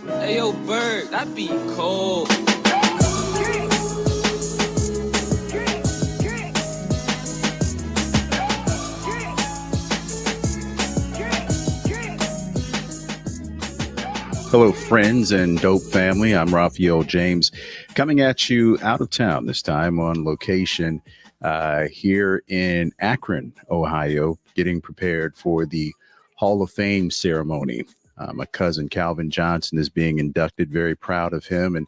Hey, yo, Bird, that be cold. Hello, friends and dope family. I'm Raphael James, coming at you out of town this time on location here in Akron, Ohio, getting prepared for the Hall of Fame ceremony. My cousin Calvin Johnson is being inducted. Very proud of him and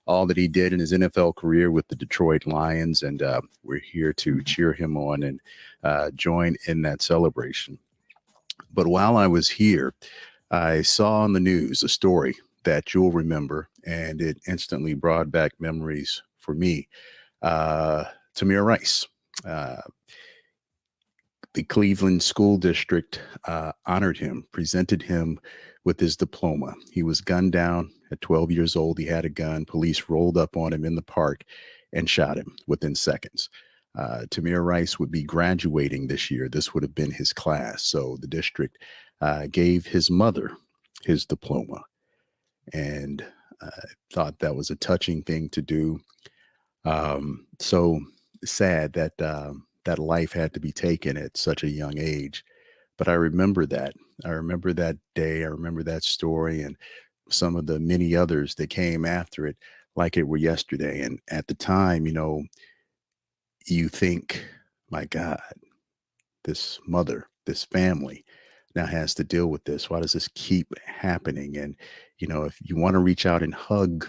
all that he did in his NFL career with the Detroit Lions. And we're here to cheer him on and join in that celebration. But while I was here, I saw on the news a story that you'll remember, and it instantly brought back memories for me. Uh, Tamir Rice, uh, the Cleveland School District honored him, presented him with his diploma. He was gunned down at 12 years old. He had a gun. Police rolled up on him in the park and shot him within seconds. Tamir Rice would be graduating this year. This would have been his class. So the district gave his mother his diploma and thought that was a touching thing to do. So sad that that life had to be taken at such a young age. But I remember that. I remember that day. I remember that story and some of the many others that came after it like it were yesterday. And at the time, you think, my God, this mother, this family now has to deal with this. Why does this keep happening? And, if you want to reach out and hug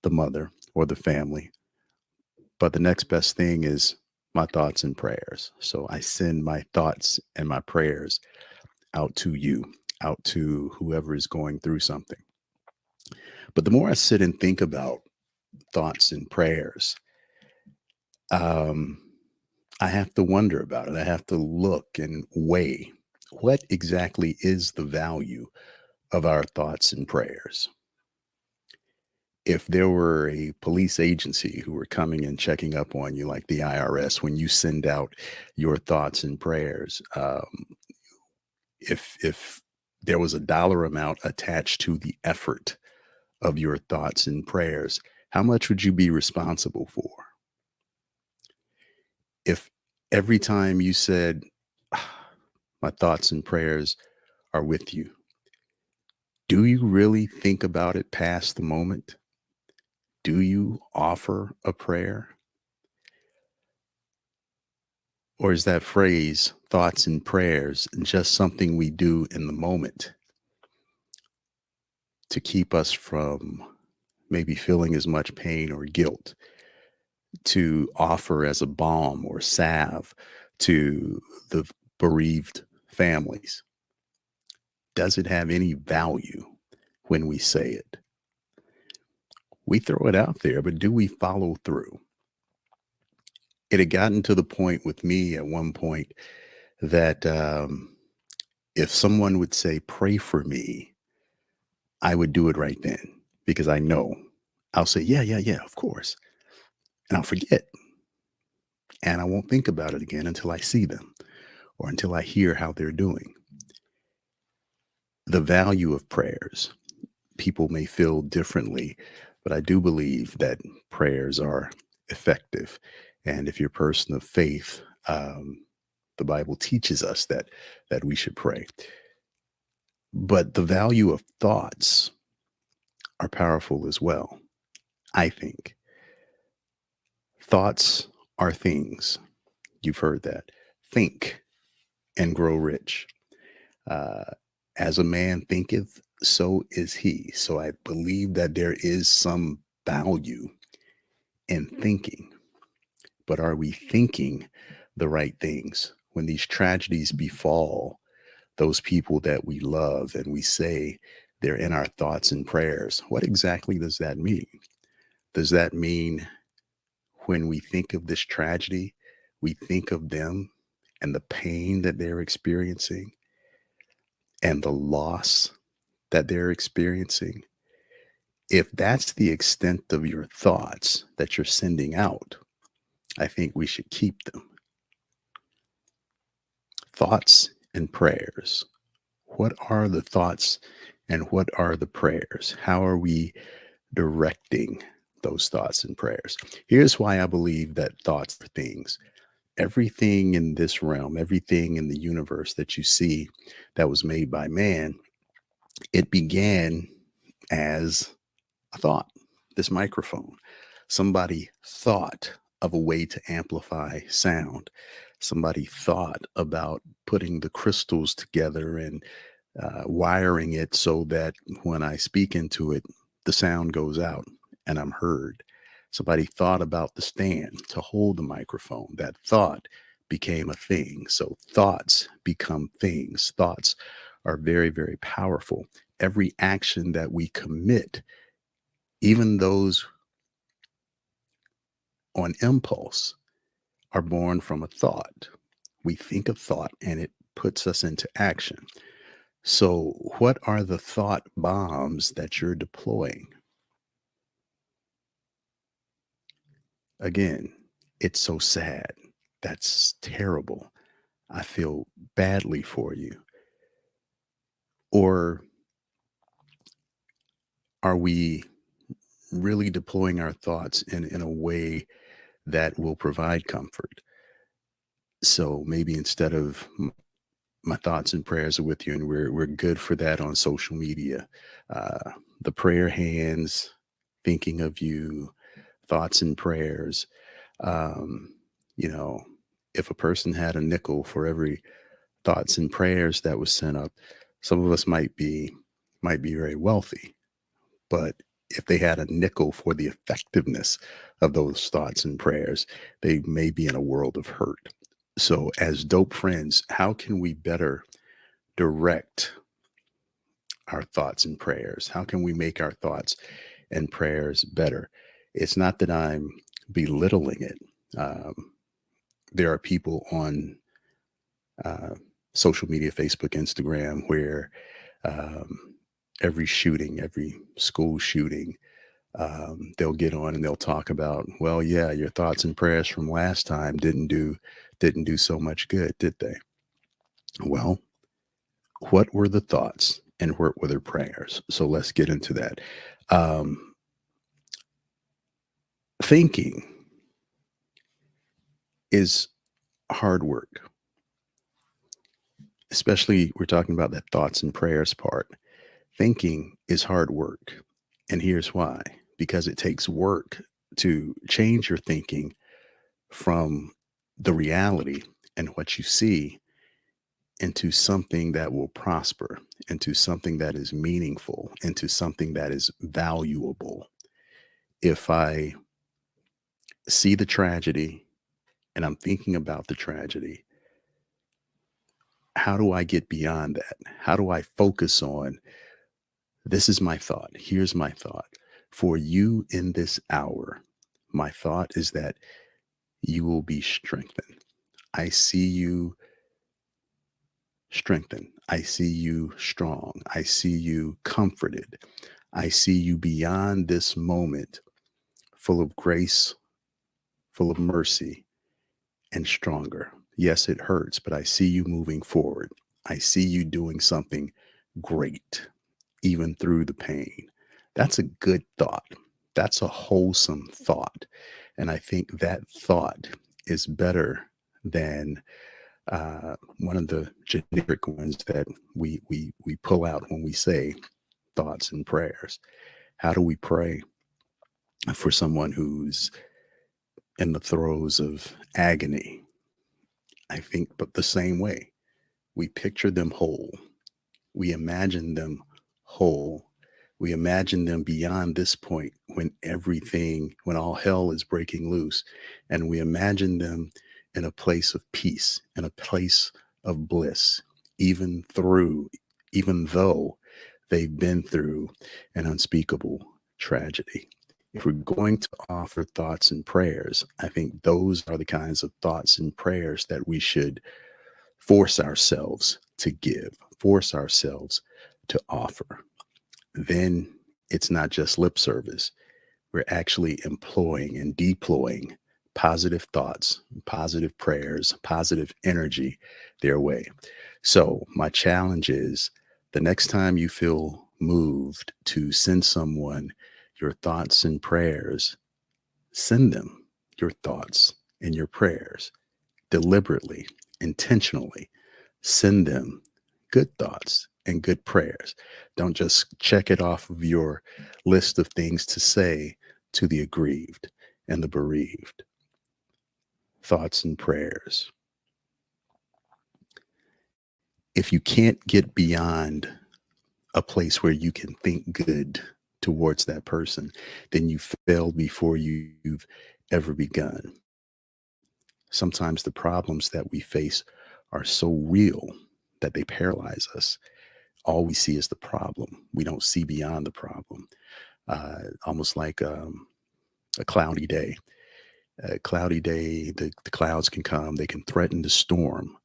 the mother or the family, but the next best thing is my thoughts and prayers. So I send my thoughts and my prayers out to you, out to whoever is going through something. But the more I sit and think about thoughts and prayers, um, I have to wonder about it. I have to look and weigh what exactly is the value of our thoughts and prayers. If there were a police agency who were coming and checking up on you, like the IRS, when you send out your thoughts and prayers, if there was a dollar amount attached to the effort of your thoughts and prayers, how much would you be responsible for? If every time you said, "Ah, my thoughts and prayers are with you," do you really think about it past the moment? Do you offer a prayer? Or is that phrase, thoughts and prayers, just something we do in the moment to keep us from maybe feeling as much pain or guilt, to offer as a balm or salve to the bereaved families? Does it have any value when we say it? We throw it out there, but do we follow through? It had gotten to the point with me at one point that if someone would say, "Pray for me," I would do it right then because I know I'll say, "Yeah, yeah, yeah, of course." And I'll forget and I won't think about it again until I see them or until I hear how they're doing. The value of prayers, people may feel differently, but I do believe that prayers are effective. And if you're a person of faith, the Bible teaches us that we should pray. But the value of thoughts are powerful as well. I think thoughts are things. You've heard that. Think and grow rich. Uh, as a man thinketh, so is he. So I believe that there is some value in thinking, but are we thinking the right things when these tragedies befall those people that we love and we say they're in our thoughts and prayers? What exactly does that mean? Does that mean when we think of this tragedy, we think of them and the pain that they're experiencing and the loss that they're experiencing? If that's the extent of your thoughts that you're sending out, I think we should keep them. Thoughts and prayers. What are the thoughts and what are the prayers? How are we directing those thoughts and prayers? Here's why I believe that thoughts are things. Everything in this realm, everything in the universe that you see that was made by man, it began as a thought. This microphone. Somebody thought of a way to amplify sound. Somebody thought about putting the crystals together and wiring it so that when I speak into it, the sound goes out and I'm heard. Somebody thought about the stand to hold the microphone. That thought became a thing. So thoughts become things. Thoughts are very, very powerful. Every action that we commit, even those on impulse, are born from a thought. We think a thought and it puts us into action. So, what are the thought bombs that you're deploying? Again, it's so sad. That's terrible. I feel badly for you. Or are we really deploying our thoughts in a way that will provide comfort? So maybe instead of my thoughts and prayers are with you, and we're good for that on social media. The prayer hands, thinking of you, thoughts and prayers. Um, you know, if a person had a nickel for every thoughts and prayers that was sent up, some of us might be very wealthy. But if they had a nickel for the effectiveness of those thoughts and prayers, they may be in a world of hurt. So, as dope friends, how can we better direct our thoughts and prayers? How can we make our thoughts and prayers better? It's not that I'm belittling it. Um, there are people on uh, social media, Facebook, Instagram, where um, every shooting, every school shooting, they'll get on and they'll talk about, well, yeah, your thoughts and prayers from last time didn't do so much good, did they? Well, what were the thoughts and what were their prayers? So let's get into that. Um, Thinking is hard work, especially we're talking about that thoughts and prayers part. Thinking is hard work. And here's why, because it takes work to change your thinking from the reality and what you see into something that will prosper, into something that is meaningful, into something that is valuable. If I see the tragedy and I'm thinking about the tragedy, how do I get beyond that? How do I focus on this is my thought? Here's my thought. For you in this hour, my thought is that you will be strengthened. I see you strengthened. I see you strong. I see you comforted. I see you beyond this moment, full of grace, full of mercy, and stronger. Yes, it hurts, but I see you moving forward. I see you doing something great, even through the pain. That's a good thought. That's a wholesome thought. And I think that thought is better than one of the generic ones that we pull out when we say thoughts and prayers. How do we pray for someone who's in the throes of agony? I think, but the same way, we picture them whole. We imagine them whole. We imagine them beyond this point when all hell is breaking loose. And we imagine them in a place of peace, in a place of bliss, even through, even though they've been through an unspeakable tragedy. If we're going to offer thoughts and prayers, I think those are the kinds of thoughts and prayers that we should force ourselves to give, force ourselves to offer. Then it's not just lip service. We're actually employing and deploying positive thoughts, positive prayers, positive energy their way. So, my challenge is The next time you feel moved to send someone your thoughts and prayers, send them your thoughts and your prayers deliberately, intentionally. Send them good thoughts and good prayers. Don't just check it off of your list of things to say to the aggrieved and the bereaved. Thoughts and prayers. If you can't get beyond a place where you can think good towards that person, then you failed before you've ever begun. Sometimes the problems that we face are so real that they paralyze us. All we see is the problem. We don't see beyond the problem. Almost like a cloudy day. A cloudy day, the clouds can come, they can threaten to storm,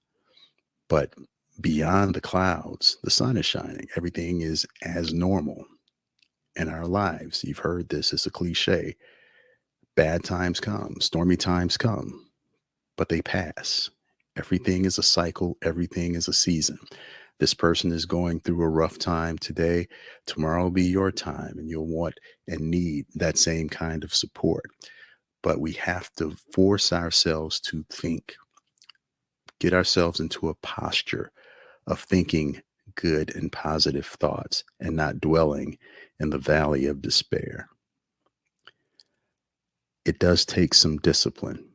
but beyond the clouds, the sun is shining. Everything is as normal in our lives. You've heard this, it's a cliche. Bad times come, stormy times come, but they pass. Everything is a cycle, everything is a season. This person is going through a rough time today. Tomorrow will be your time, and you'll want and need that same kind of support. But we have to force ourselves to think, get ourselves into a posture of thinking good and positive thoughts and not dwelling in the valley of despair. It does take some discipline.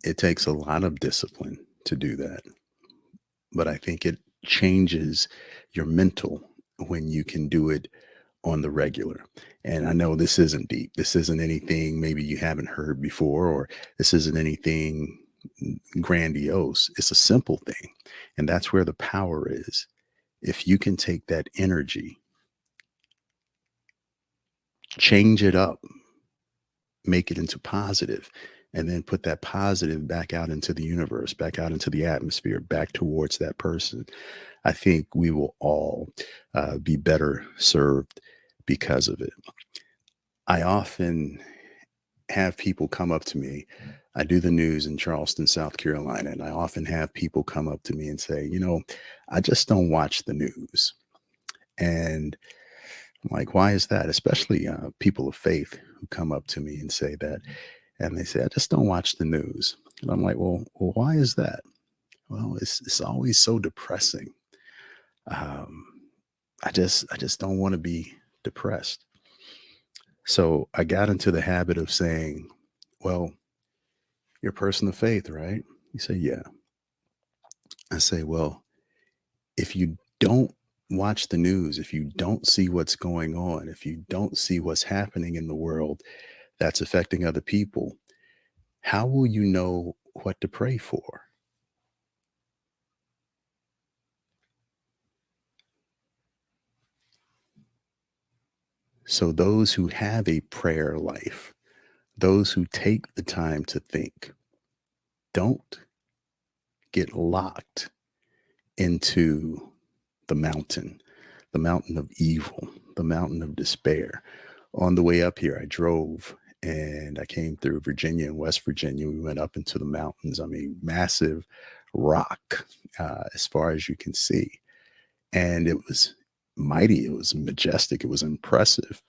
It takes a lot of discipline to do that. But I think it changes your mental when you can do it on the regular. And I know this isn't deep. This isn't anything maybe you haven't heard before, or this isn't anything grandiose. It's a simple thing. And that's where the power is. If you can take that energy, change it up, make it into positive, and then put that positive back out into the universe, back out into the atmosphere, back towards that person, I think we will all be better served because of it. I often have people come up to me. I do the news in Charleston, South Carolina, and I often have people come up to me and say, I just don't watch the news. And I'm like, why is that? Especially people of faith who come up to me and say that. And they say, I just don't watch the news. And I'm like, well, why is that? Well, it's always so depressing. Um, I just don't want to be depressed. So I got into the habit of saying, well, you're a person of faith, right? You say, yeah. I say, well, if you don't watch the news, if you don't see what's going on, if you don't see what's happening in the world that's affecting other people, how will you know what to pray for? So, those who have a prayer life, those who take the time to think, don't get locked into the mountain of evil, the mountain of despair. On the way up here, I drove and I came through Virginia and West Virginia. We went up into the mountains. I mean, massive rock as far as you can see. And it was mighty, it was majestic, it was impressive.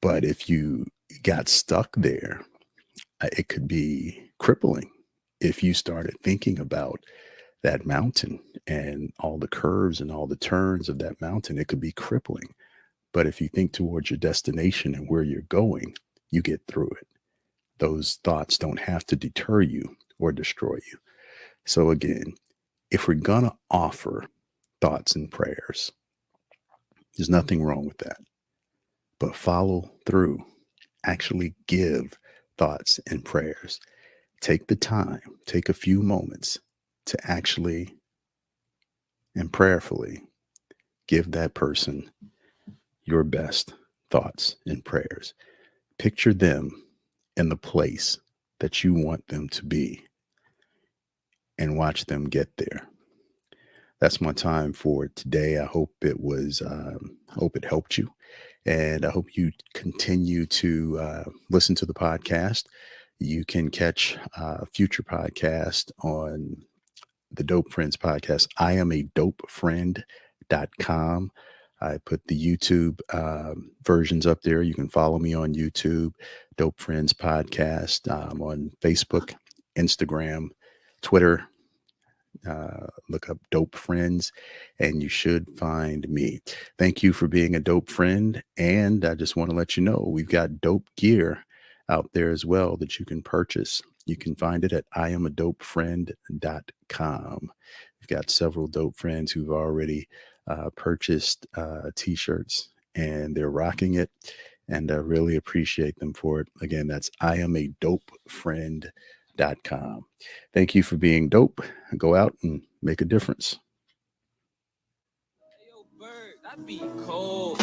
But if you got stuck there, it could be crippling if you started thinking about that mountain and all the curves and all the turns of that mountain. It could be crippling. But if you think towards your destination and where you're going, you get through it. Those thoughts don't have to deter you or destroy you. So, again, if we're going to offer thoughts and prayers, there's nothing wrong with that. But follow through, actually give thoughts and prayers. Take the time, take a few moments to actually and prayerfully give that person your best thoughts and prayers. Picture them in the place that you want them to be and watch them get there. That's my time for today. I hope hope it helped you, and I hope you continue to listen to the podcast. You can catch future podcast on the Dope Friends podcast. I am a dopefriend.com. I put the YouTube versions up there. You can follow me on YouTube, Dope Friends Podcast, on Facebook, Instagram, Twitter. Look up Dope Friends and you should find me. Thank you for being a dope friend. And I just want to let you know we've got dope gear out there as well that you can purchase. You can find it at iamadopefriend.com. We've got several dope friends who've already purchased t-shirts and they're rocking it. And I really appreciate them for it. Again, that's iamadopefriend.com. Thank you for being dope. Go out and make a difference. Hey, yo, Bird, that be cold.